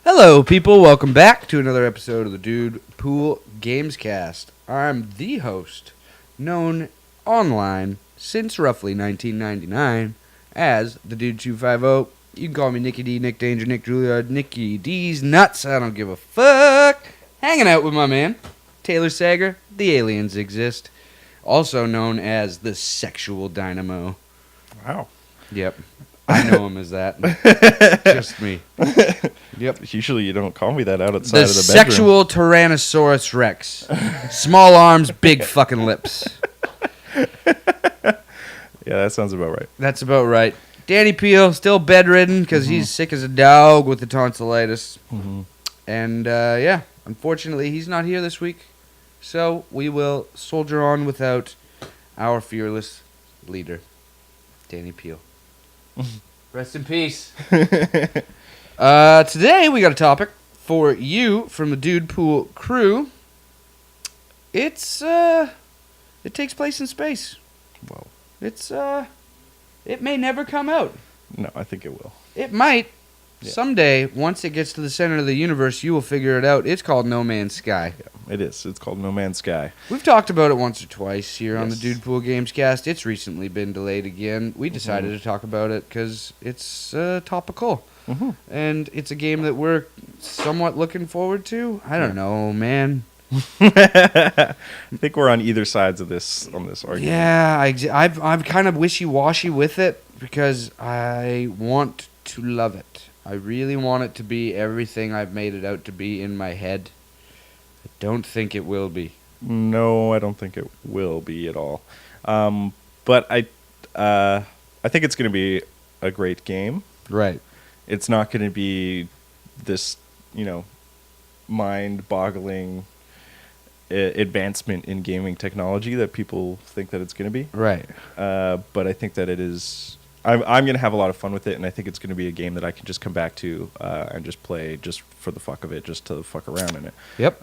Hello, people. Welcome back to another episode of the DUDEPOOL Gamescast. I'm the host, known online since roughly 1999 as the Dude250. You can call me Nicky D, Nick Danger, Nick Juilliard, Nicky D's Nuts. I don't give a fuck. Hanging out with my man, Taylor Sager. The aliens exist. Also known as the Sexual Dynamo. Wow. Yep. I know him as that. Just me. Yep. Usually you don't call me that outside of the bedroom. Sexual Tyrannosaurus Rex. Small arms, big fucking lips. Yeah, that sounds about right. That's about right. Danny Peel, still bedridden because he's sick as a dog with the tonsillitis. Mm-hmm. And, yeah, unfortunately, he's not here this week. So we will soldier on without our fearless leader, Danny Peel. Rest in peace. Today we got a topic for you from the DUDEPOOL crew. It takes place in space. Well, it may never come out. no, I think it will. It might. Yeah. Someday, once it gets to the center of the universe, you will figure it out. It's called No Man's Sky. Yeah, it is. It's called No Man's Sky. We've talked about it once or twice here on the Yes. DUDEPOOL Gamescast. It's recently been delayed again. We decided to talk about it because it's topical. Mm-hmm. And it's a game that we're somewhat looking forward to. I don't know, man. I think we're on either sides of this argument. Yeah, I'm kind of wishy-washy with it because I want to love it. I really want it to be everything I've made it out to be in my head. I don't think it will be. No, I don't think it will be at all. But I think it's going to be a great game. Right. It's not going to be this, mind-boggling advancement in gaming technology that people think that it's going to be. Right. But I think that it is. I'm going to have a lot of fun with it, and I think it's going to be a game that I can just come back to and just play just for the fuck of it, just to fuck around in it. Yep.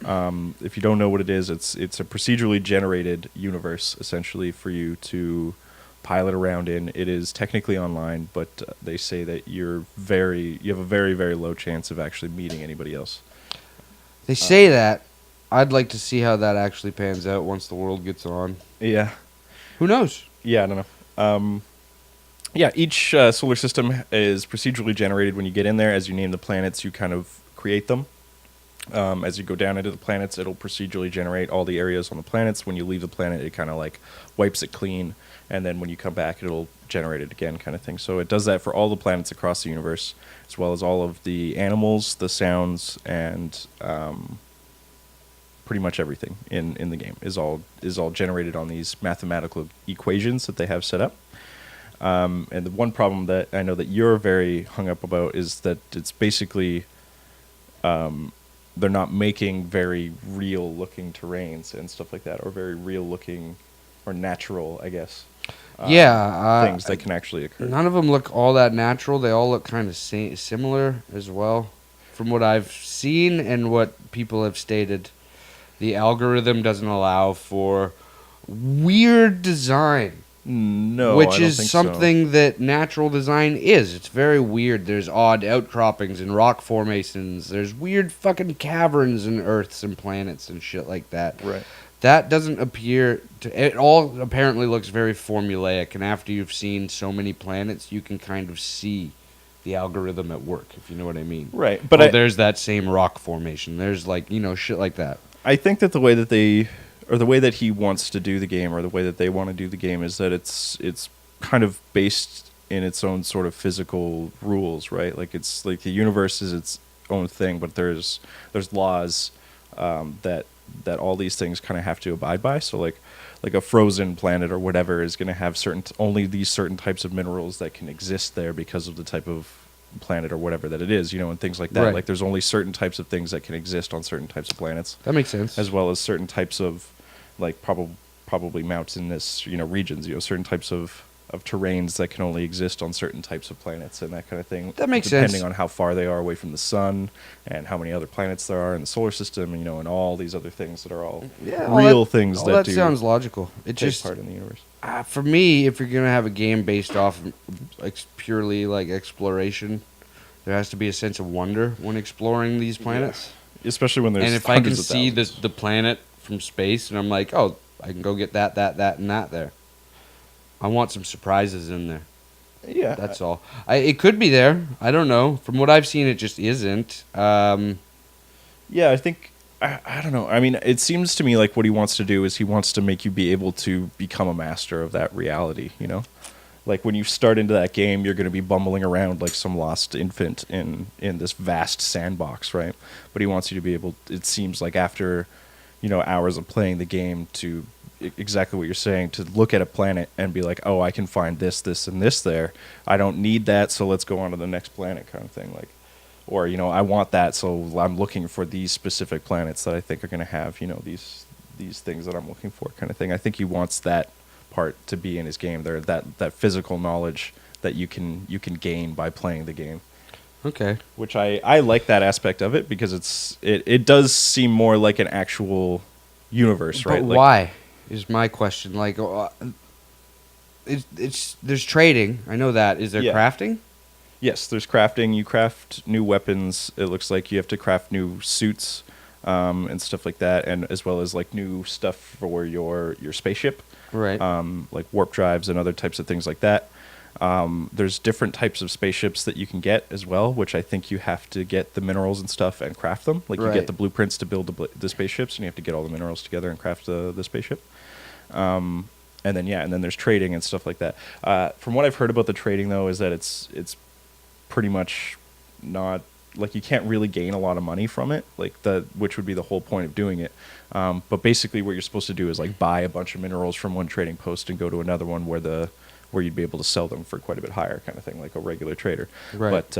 If you don't know what it is, it's a procedurally generated universe, essentially, for you to pilot around in. It is technically online, but they say that you have a very, very low chance of actually meeting anybody else. They say that. I'd like to see how that actually pans out once the world gets on. Yeah. Who knows? Yeah, I don't know. Yeah, each solar system is procedurally generated when you get in there. As you name the planets, you kind of create them. As you go down into the planets, it'll procedurally generate all the areas on the planets. When you leave the planet, it kind of like wipes it clean. And then when you come back, it'll generate it again, kind of thing. So it does that for all the planets across the universe, as well as all of the animals, the sounds, and pretty much everything in the game is all generated on these mathematical equations that they have set up. And the one problem that I know that you're very hung up about is that it's basically they're not making very real-looking terrains and stuff like that, or very real-looking or natural, I guess. Things that can actually occur. None of them look all that natural. They all look kind of similar as well. From what I've seen and what people have stated, the algorithm doesn't allow for weird design. No, which I don't is think something that natural design is. It's very weird. There's odd outcroppings and rock formations. There's weird fucking caverns and Earths and planets and shit like that. Right. That doesn't appear to... It all apparently looks very formulaic, and after you've seen so many planets, you can kind of see the algorithm at work, if you know what I mean. Right, but there's that same rock formation. There's, shit like that. I think that the way that the way that he wants to do the game, or the way that they want to do the game, is that it's kind of based in its own sort of physical rules, right? Like it's like the universe is its own thing, but there's laws that all these things kind of have to abide by. So like a frozen planet or whatever is going to have only these certain types of minerals that can exist there because of the type of planet or whatever that it is, and things like that. Right. Like there's only certain types of things that can exist on certain types of planets. That makes sense. As well as certain types of like probably mountainous regions, certain types of terrains that can only exist on certain types of planets and that kind of thing. That makes sense. Depending on how far they are away from the sun and how many other planets there are in the solar system, and all these other things that are all real things all that that sounds logical. It take just part in the universe. For me, if you're gonna have a game based off purely like exploration, There has to be a sense of wonder when exploring these planets. Yeah. Especially when there's And if I can hundreds of see thousands. the planet from space, and I'm like, oh, I can go get that, and that there. I want some surprises in there. Yeah. That's all. It could be there. I don't know. From what I've seen, it just isn't. Yeah, I think I don't know. I mean, it seems to me like what he wants to do is he wants to make you be able to become a master of that reality, you know? Like when you start into that game, you're going to be bumbling around like some lost infant in this vast sandbox, right? But he wants you to be able, it seems like after, hours of playing the game to exactly what you're saying, to look at a planet and be like, "Oh, I can find this, this and this there. I don't need that, so let's go on to the next planet," kind of thing, like. Or, I want that, so I'm looking for these specific planets that I think are going to have, these things that I'm looking for, kind of thing. I think he wants that part to be in his game. There, that physical knowledge that you can gain by playing the game. Okay. Which I like that aspect of it because it does seem more like an actual universe, right? But Like, why is my question? Like, there's trading. I know that. Is there Yeah. crafting? yes, there's crafting. You craft new weapons. It looks like you have to craft new suits and stuff like that, and as well as like new stuff for your spaceship. Right. Like warp drives and other types of things like that. There's different types of spaceships that you can get as well, which I think you have to get the minerals and stuff and craft them. Like you Right. get the blueprints to build the spaceships, and you have to get all the minerals together and craft the spaceship. And then there's trading and stuff like that. From what I've heard about the trading though, is that it's pretty much not like you can't really gain a lot of money from it, like which would be the whole point of doing it. But basically, what you're supposed to do is like buy a bunch of minerals from one trading post and go to another one where you'd be able to sell them for quite a bit higher, kind of thing, like a regular trader. Right. But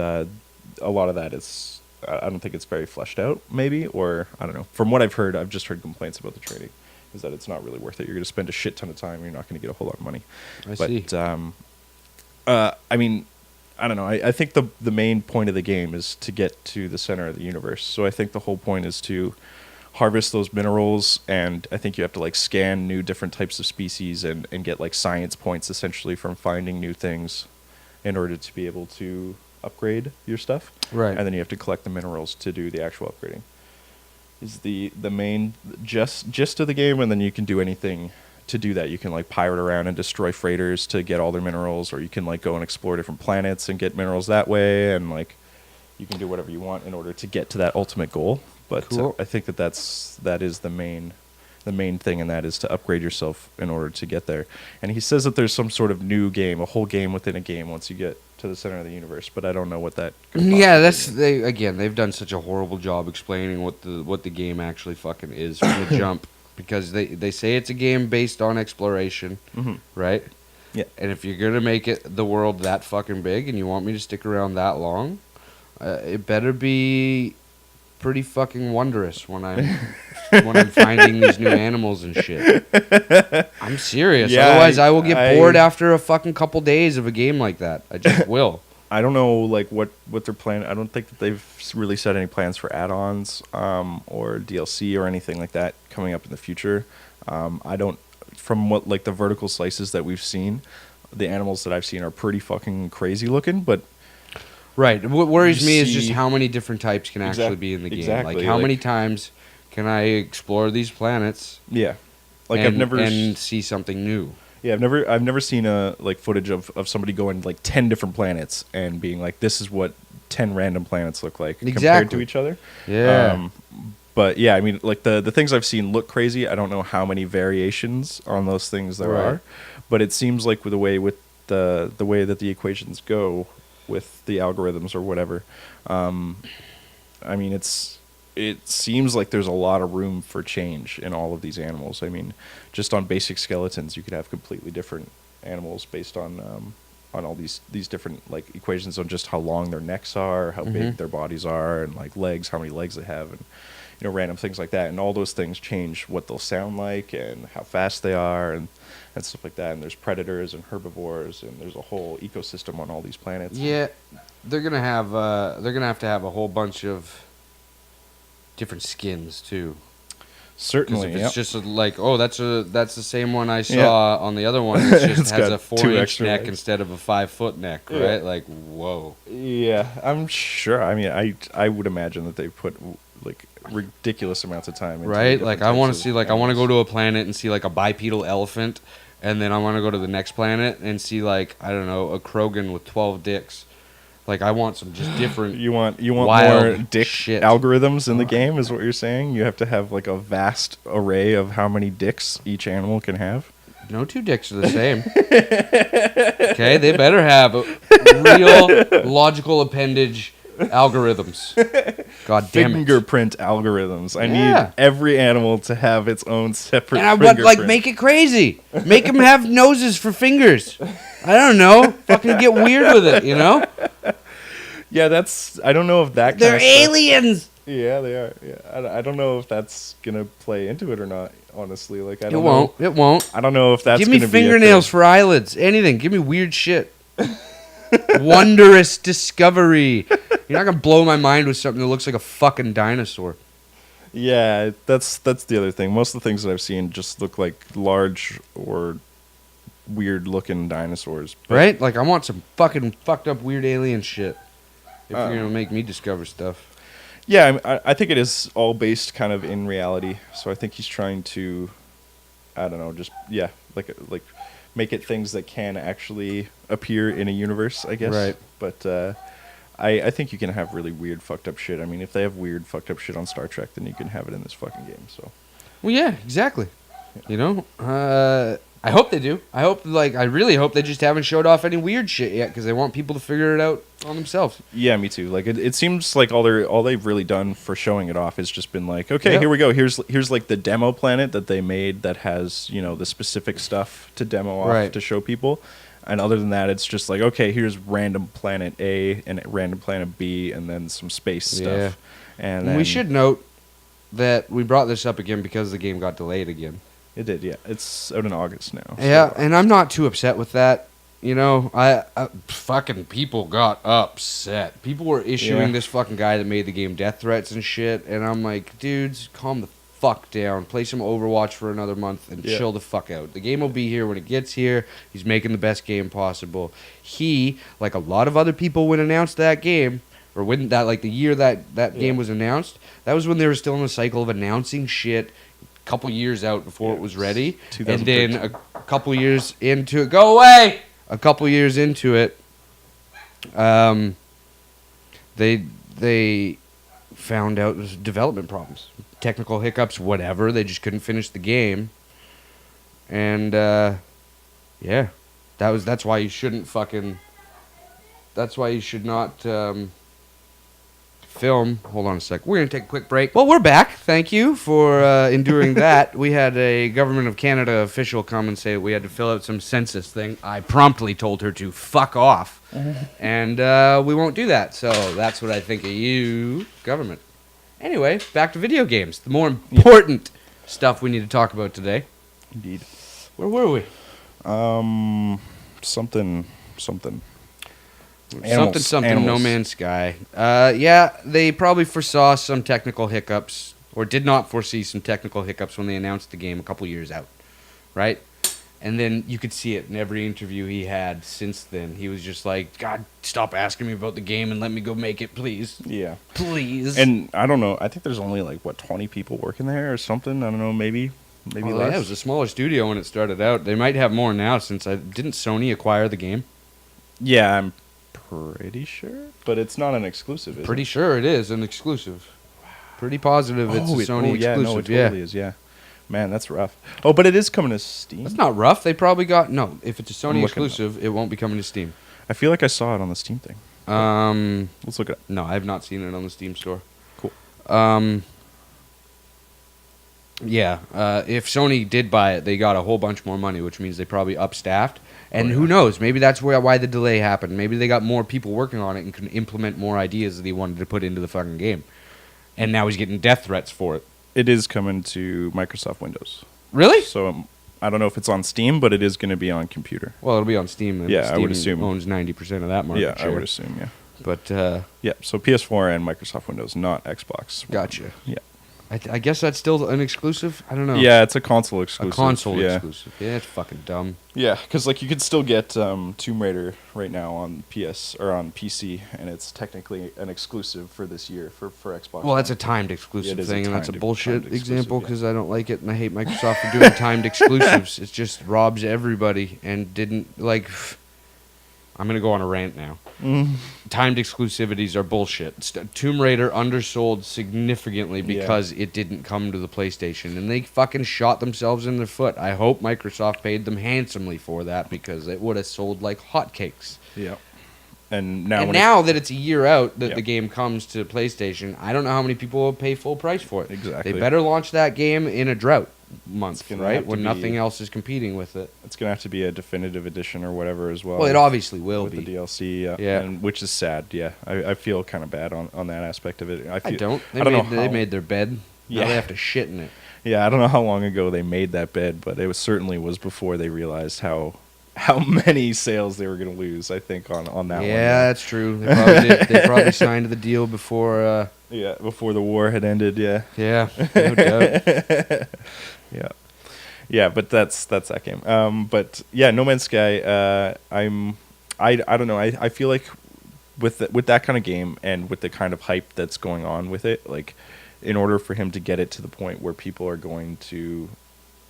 a lot of that is, I don't think it's very fleshed out, maybe, or I don't know. From what I've heard, I've just heard complaints about the trading, is that it's not really worth it. You're going to spend a shit ton of time, and you're not going to get a whole lot of money. I see. I mean, I don't know. I think the main point of the game is to get to the center of the universe. So I think the whole point is to harvest those minerals, and I think you have to like scan new different types of species and get like science points essentially from finding new things in order to be able to upgrade your stuff. Right. And then you have to collect the minerals to do the actual upgrading. Is the main gist of the game, and then you can do anything to do that. You can like pirate around and destroy freighters to get all their minerals, or you can like go and explore different planets and get minerals that way, and like you can do whatever you want in order to get to that ultimate goal. But Cool. I think that is the main thing, and that is to upgrade yourself in order to get there. And he says that there's some sort of new game, a whole game within a game once you get to the center of the universe, but I don't know what that could Yeah, possibly mean. they've done such a horrible job explaining what the game actually fucking is from the jump, because they say it's a game based on exploration, Mhm. right? Yeah. And if you're gonna make it the world that fucking big, and you want me to stick around that long, it better be pretty fucking wondrous when I'm finding these new animals and shit. I'm serious. Yeah, Otherwise, I will get bored I- after a fucking couple days of a game like that. I just will. I don't know like what they're planning. I don't think that they've really set any plans for add-ons or DLC or anything like that coming up in the future. I don't, from what like the vertical slices that we've seen, the animals that I've seen are pretty fucking crazy looking, but Right. What worries You me is just see- how many different types can actually Exact- be in the game. exactly, Like how like- many times can I explore these planets yeah. Like and, I've never and see something new? Yeah, I've never seen a like footage of somebody going like 10 different planets and being like, this is what 10 random planets look like compared Exactly. to each other. Yeah. But yeah, I mean, like the things I've seen look crazy. I don't know how many variations on those things there Right. are, but it seems like with the way that the equations go with the algorithms or whatever. I mean, it seems like there's a lot of room for change in all of these animals. I mean, just on basic skeletons, you could have completely different animals based on all these different like equations on just how long their necks are, how big their bodies are, and like legs, how many legs they have, and random things like that. And all those things change what they'll sound like and how fast they are, and stuff like that. And there's predators and herbivores, and there's a whole ecosystem on all these planets. Yeah. They're gonna have to have a whole bunch of different skins too. Certainly, If it's yep. just like, oh, that's the same one I saw on the other one. It just It's has got a 2 4-inch extra neck legs. instead of a 5-foot neck, Yeah. right? Like, whoa. Yeah, I'm sure. I mean, I would imagine that they put like ridiculous amounts of time into Right? different Like, I want types to see, of like, I want to go animals. to a planet and see, like, a bipedal elephant, and then I want to go to the next planet and see, like, I don't know, a Krogan with 12 dicks. Like, I want some just different. You want wild more dick shit. algorithms in the game, is what you're saying? You have to have like a vast array of how many dicks each animal can have. No 2 dicks are the same. Okay, they better have real logical appendage algorithms. God damn it. Fingerprint algorithms. I Yeah. need every animal to have its own separate And I would fingerprint. like make it crazy. Make them have noses for fingers. I don't know. Fucking get weird with it, you know? Yeah, I don't know if that kind They're of stuff. aliens. Yeah, they are. Yeah, I don't know if that's gonna play into it or not. Honestly, like I It don't won't. know. It won't. I don't know if that's Give me gonna be a fingernails thing. for eyelids. Anything. Give me weird shit. Wondrous discovery. You're not gonna blow my mind with something that looks like a fucking dinosaur. Yeah, that's the other thing. Most of the things that I've seen just look like large or weird looking dinosaurs. But Right? Like I want some fucking fucked up weird alien shit. If you're gonna make me discover stuff. yeah, I think it is all based kind of in reality. So I think he's trying to, I don't know, just like make it things that can actually appear in a universe, I guess. Right. But I think you can have really weird fucked up shit. I mean, if they have weird fucked up shit on Star Trek, then you can have it in this fucking game. So Well, yeah, exactly. You know, I hope they do. I really hope they just haven't showed off any weird shit yet because they want people to figure it out on themselves. yeah, me too. Like it seems like all they've really done for showing it off has just been like, okay, Yep. here we go. Here's like the demo planet that they made that has the specific stuff to demo off Right. to show people. And other than that, it's just like, okay, here's random planet A and random planet B, and then some space stuff. Yeah. And And then we should note that we brought this up again because the game got delayed again. It did, yeah. It's out in August now. so- Yeah, and I'm not too upset with that. You know, I fucking people got upset. People were issuing Yeah. this fucking guy that made the game death threats and shit, and I'm like, dudes, calm the fuck down. Play some Overwatch for another month and Yeah. chill the fuck out. The game will be here when it gets here. He's making the best game possible. He, like a lot of other people, when announced that game, or when that like the year that Yeah. game was announced, that was when they were still in the cycle of announcing shit a couple years out before it was ready, and then 2013. a couple years into it, go away. A couple years into it, they found out it was development problems, technical hiccups, whatever. They just couldn't finish the game, and yeah, that's why you shouldn't fucking. That's why you should not film. Hold on a sec. We're going to take a quick break. Well, we're back. Thank you for enduring that. We had a Government of Canada official come and say we had to fill out some census thing. I promptly told her to fuck off. And we won't do that. So that's what I think of you, government. Anyway, back to video games. The more important stuff we need to talk about today. Indeed. Where were we? Something. Something, No Animals. Man's Sky. Yeah, they probably foresaw some technical hiccups, or did not foresee some technical hiccups when they announced the game a couple years out, right? And then you could see it in every interview he had since then. He was just like, God, stop asking me about the game and let me go make it, please. Yeah. Please. And I don't know. I think there's only like 20 people working there or something. I don't know. Maybe well, less. yeah, it was a smaller studio when it started out. They might have more now since didn't Sony acquire the game? Yeah, I'm pretty sure, but it's not an exclusive. Is Pretty it? sure it is an exclusive. Pretty positive it's a Sony yeah, exclusive. no, it totally is. Yeah, man, that's rough. Oh, but it is coming to Steam. That's not rough. They probably got no. If it's a Sony looking exclusive, it won't be coming to Steam. I feel like I saw it on the Steam thing. Let's look it up. No, I have not seen it on the Steam store. Cool. Yeah. If Sony did buy it, they got a whole bunch more money, which means they probably upstaffed. And Oh, yeah. who knows? Maybe that's why the delay happened. Maybe they got more people working on it and can implement more ideas that he wanted to put into the fucking game. And now he's getting death threats for it. It is coming to Microsoft Windows. Really? So I don't know if it's on Steam, but it is going to be on computer. Well, it'll be on Steam. And Yeah, I Steam would assume. owns 90% of that market Yeah, share. I would assume. Yeah. But Yeah. So PS4 and Microsoft Windows, not Xbox. gotcha. Yeah. I guess that's still an exclusive. I don't know. Yeah, it's a console exclusive. A console exclusive. Yeah, it's fucking dumb. Yeah, because like you could still get Tomb Raider right now on PS or on PC, and it's technically an exclusive for this year for Xbox. Well, that's a timed exclusive Yeah, it is a thing, and that's a timed bullshit exclusive, example yeah. because I don't like it, and I hate Microsoft for doing timed exclusives. It just robs everybody, and didn't like. I'm gonna go on a rant now. Timed exclusivities are bullshit. Tomb Raider undersold significantly because it didn't come to the PlayStation, and they fucking shot themselves in the foot. I hope Microsoft paid them handsomely for that because it would have sold like hotcakes. Yeah. And now, now that it's a year out that Yeah. the game comes to PlayStation, I don't know how many people will pay full price for it. Exactly. They better launch that game in a drought month, gonna right? have to When be- nothing else is competing with it. it's gonna have to be a definitive edition or whatever as well. Well, it obviously will with be. the DLC, Yeah. and which is sad. Yeah, I feel kind of bad on that aspect of it. I feel, don't. I don't know They how- made their bed. Now Yeah. they have to shit in it. Yeah, I don't know how long ago they made that bed, but it certainly was before they realized how many sales they were going to lose. I think on that one. Yeah, that's true. They probably did. They probably signed the deal before. Yeah, before the war had ended. Yeah. Yeah, no doubt. Yeah. Yeah, but that's that game. But yeah, No Man's Sky. I don't know. I feel like with that kind of game and with the kind of hype that's going on with it, like in order for him to get it to the point where people are going to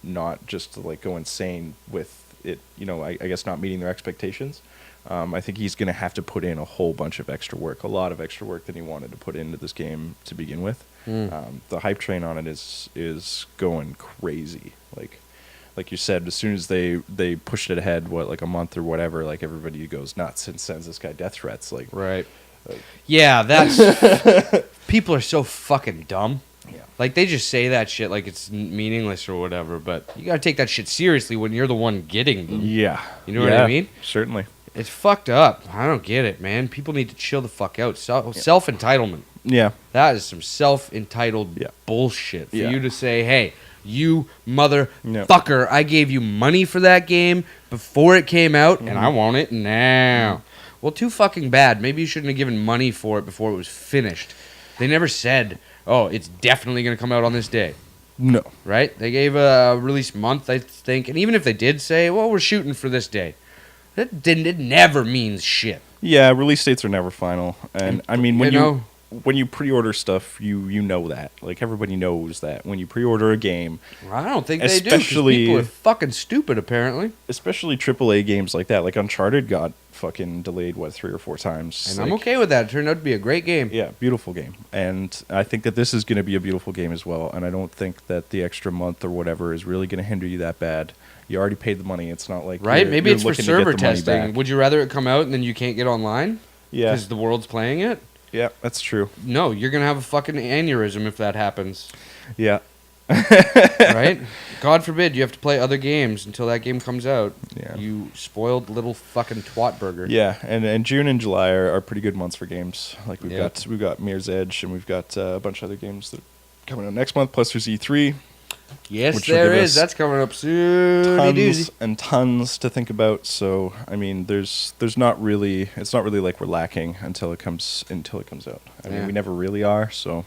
not just like go insane with it, I guess not meeting their expectations. I think he's going to have to put in a whole bunch of extra work, a lot of extra work that he wanted to put into this game to begin with. The hype train on it is going crazy. Like you said, as soon as they pushed it ahead, like a month or whatever, like everybody goes nuts and sends this guy death threats. Like, Right. Yeah, that's... People are so fucking dumb. Yeah. Like, they just say that shit like it's meaningless or whatever, but you gotta take that shit seriously when you're the one getting them. Yeah. You know what I mean? Certainly. It's fucked up. I don't get it, man. People need to chill the fuck out. Self-entitlement. Yeah. That is some self-entitled Yeah. bullshit. For Yeah. you to say, hey, you motherfucker, I gave you money for that game before it came out, and I want it now. Well, too fucking bad. Maybe you shouldn't have given money for it before it was finished. They never said, oh, it's definitely going to come out on this day. No. Right? They gave a release month, I think. And even if they did say, well, we're shooting for this day, it never means shit. Yeah, release dates are never final, and I mean when you pre-order stuff, you know that. Like everybody knows that when you pre-order a game, Well, I don't think they do. 'Cause people are fucking stupid, apparently. especially AAA games like that, like Uncharted got fucking delayed 3 or 4 times. And like, I'm okay with that. It turned out to be a great game. Yeah, beautiful game, and I think that this is going to be a beautiful game as well. And I don't think that the extra month or whatever is really going to hinder you that bad. You already paid the money. It's not like Right? Maybe you're it's for looking to get server the money testing. back. Would you rather it come out and then you can't get online? Yeah, Because the world's playing it? yeah, that's true. No, you're going to have a fucking aneurysm if that happens. Yeah, Right? God forbid you have to play other games until that game comes out. Yeah. You spoiled little fucking twat burger. yeah, and June and July are pretty good months for games. Like we've Yeah. got Mirror's Edge, and we've got a bunch of other games that are coming out next month. Plus there's E3. Yes, Which will there give is. us That's coming up soon. Tons and tons to think about. So I mean, there's not really, it's not really like we're lacking until it comes out. I mean, Yeah. we never really are. So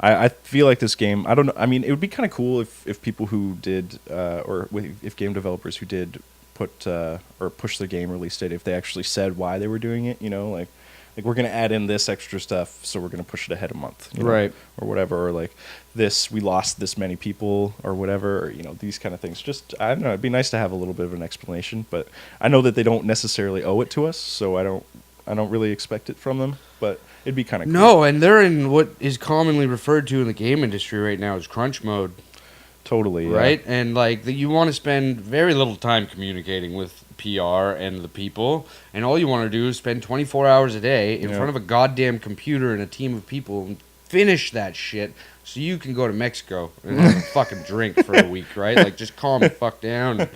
I feel like this game. I don't know. I mean, it would be kind of cool if people who did if game developers who did put or push the game release date, if they actually said why they were doing it. Like we're going to add in this extra stuff, so we're going to push it ahead a month, Right. or whatever, or like this, we lost this many people, or whatever, or, these kind of things. Just, I don't know, it'd be nice to have a little bit of an explanation, but I know that they don't necessarily owe it to us, so I don't really expect it from them, but it'd be kind of cool. No, and they're in what is commonly referred to in the game industry right now as crunch mode. Totally, yeah. Right? And you want to spend very little time communicating with PR and the people, and all you want to do is spend 24 hours a day in front of a goddamn computer and a team of people and finish that shit so you can go to Mexico and have a fucking drink for a week, right? Like, just calm the fuck down.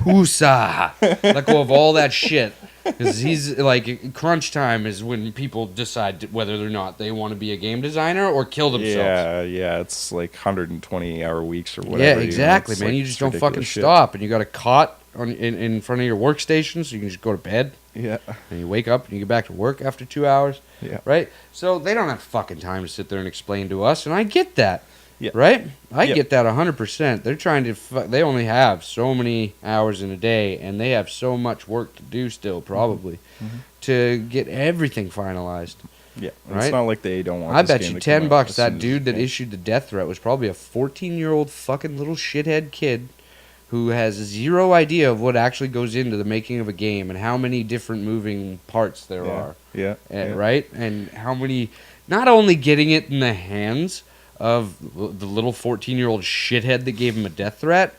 Hoosa! Let go of all that shit. Because he's like, crunch time is when people decide whether or not they want to be a game designer or kill themselves. Yeah, it's like 120-hour weeks or whatever. Yeah, exactly, It's man. like, You just it's don't fucking ridiculous shit. stop, and you got a cot in front of your workstation so you can just go to bed. Yeah. And you wake up and you get back to work after 2 hours. Yeah. Right? So they don't have fucking time to sit there and explain to us, and I get that. Yeah. Right? I Yeah. get that 100%. They're trying to they only have so many hours in a day, and they have so much work to do still, probably, to get everything finalized. Yeah. Right? It's not like they don't want I this bet game you to come out $10 as that soon as dude it that can. issued the death threat was probably a 14-year-old fucking little shithead kid who has zero idea of what actually goes into the making of a game and how many different moving parts there are. Yeah. Right? And how many, not only getting it in the hands of the little 14-year-old shithead that gave him a death threat,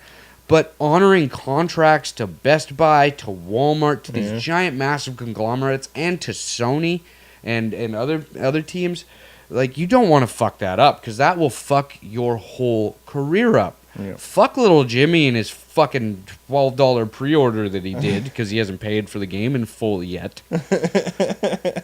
but honoring contracts to Best Buy, to Walmart, to these giant, massive conglomerates, and to Sony and other teams. Like, you don't want to fuck that up, because that will fuck your whole career up. Yeah. Fuck little Jimmy and his fucking $12 pre-order that he did because he hasn't paid for the game in full yet.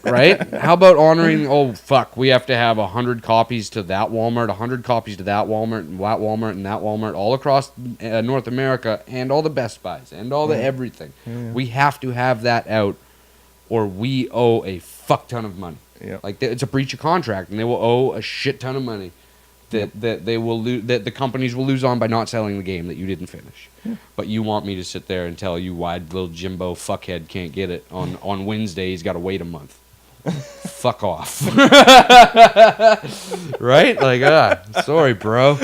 Right? How about honoring, oh, fuck, we have to have 100 copies to that Walmart, 100 copies to that Walmart, and that Walmart, and that Walmart, all across North America, and all the Best Buys, and all the everything. Yeah. We have to have that out, or we owe a fuck ton of money. Yeah. Like, it's a breach of contract, and they will owe a shit ton of money that they will that the companies will lose on by not selling the game that you didn't finish. But you want me to sit there and tell you why little Jimbo fuckhead can't get it on Wednesday? He's got to wait a month. Fuck off. Right? Like, sorry, bro.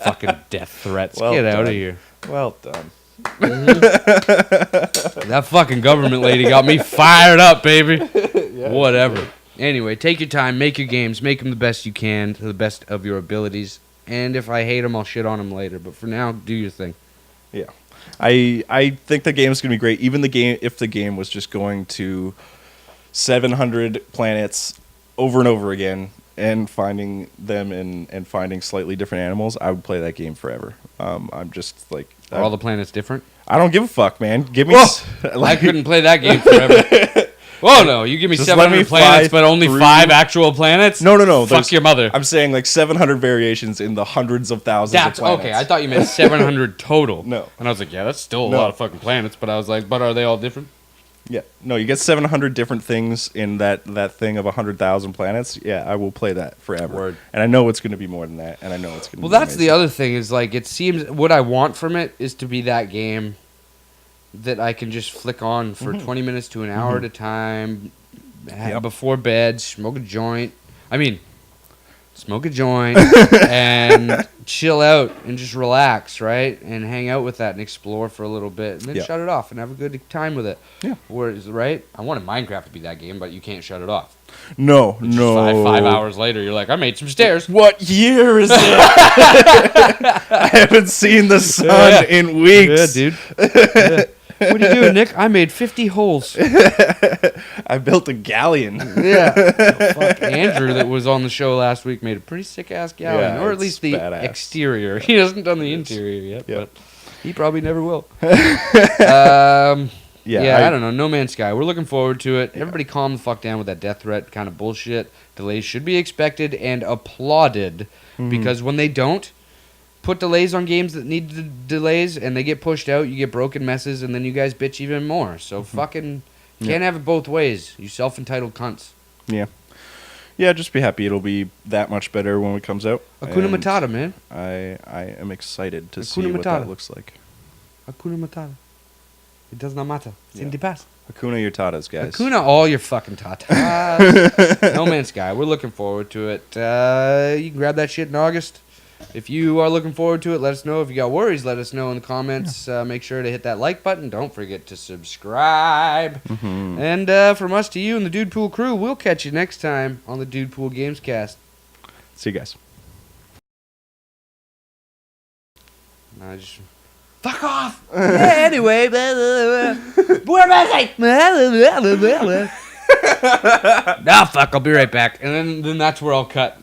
Fucking death threats. Well Get out of done. here. Well done. That fucking government lady got me fired up, baby. Whatever. Anyway, take your time, make your games, make them the best you can, to the best of your abilities. And if I hate them, I'll shit on them later. But for now, do your thing. Yeah. I think the game is going to be great. Even if the game was just going to 700 planets over and over again and finding them and finding slightly different animals, I would play that game forever. I'm just like... Are all the planets different? I don't give a fuck, man. Give me... Whoa! I couldn't play that game forever. Whoa, no. You give me Just 700 let me planets, fly but only through- 5 actual planets? No. Fuck there's- your mother. I'm saying like 700 variations in the hundreds of thousands That's of planets. okay. I thought you meant 700 total. No. And I was like, yeah, that's still a No. lot of fucking planets. But I was like, but are they all different? Yeah. No, you get 700 different things in that thing of 100,000 planets. Yeah, I will play that forever. Word. And I know it's going to be more than that. And I know it's going to Well, be that's the amazing. other thing is, like, it seems what I want from it is to be that game that I can just flick on for 20 minutes to an hour at a time before bed, smoke a joint. Smoke a joint and chill out and just relax, right? And hang out with that and explore for a little bit and then Yeah. shut it off and have a good time with it. Yeah. Whereas, right? I wanted Minecraft to be that game, but you can't shut it off. No. Just five hours later, you're like, I made some stairs. What year is it? I haven't seen the sun in weeks. Yeah, dude. Yeah. What are you doing, Nick? I made 50 holes. I built a galleon. Yeah. Oh, fuck. Andrew, that was on the show last week, made a pretty sick-ass galleon. Yeah, or at it's least the badass. exterior. He hasn't done the interior yet, Yeah. but he probably never will. Yeah, I don't know. No Man's Sky. We're looking forward to it. Everybody calm the fuck down with that death threat kind of bullshit. Delays should be expected and applauded, because when they don't put delays on games that need delays and they get pushed out, you get broken messes, and then you guys bitch even more. So fucking can't have it both ways, you self-entitled cunts. Yeah. Yeah, just be happy it'll be that much better when it comes out. Hakuna And Matata, man. I am excited to see Hakuna what that Matata. looks like. Hakuna Matata. It does not matter. It's in Yeah. the past. Hakuna your tatas, guys. Hakuna all your fucking tatas. No Man's Sky. We're looking forward to it. You can grab that shit in August. If you are looking forward to it, let us know. If you got worries, let us know in the comments. Make sure to hit that like button. Don't forget to subscribe. And from us to you and the Dude Pool crew, we'll catch you next time on the Dude Pool Gamescast. See you guys. Fuck off! Yeah, anyway. Where am I? Nah, fuck, I'll be right back. And then that's where I'll cut.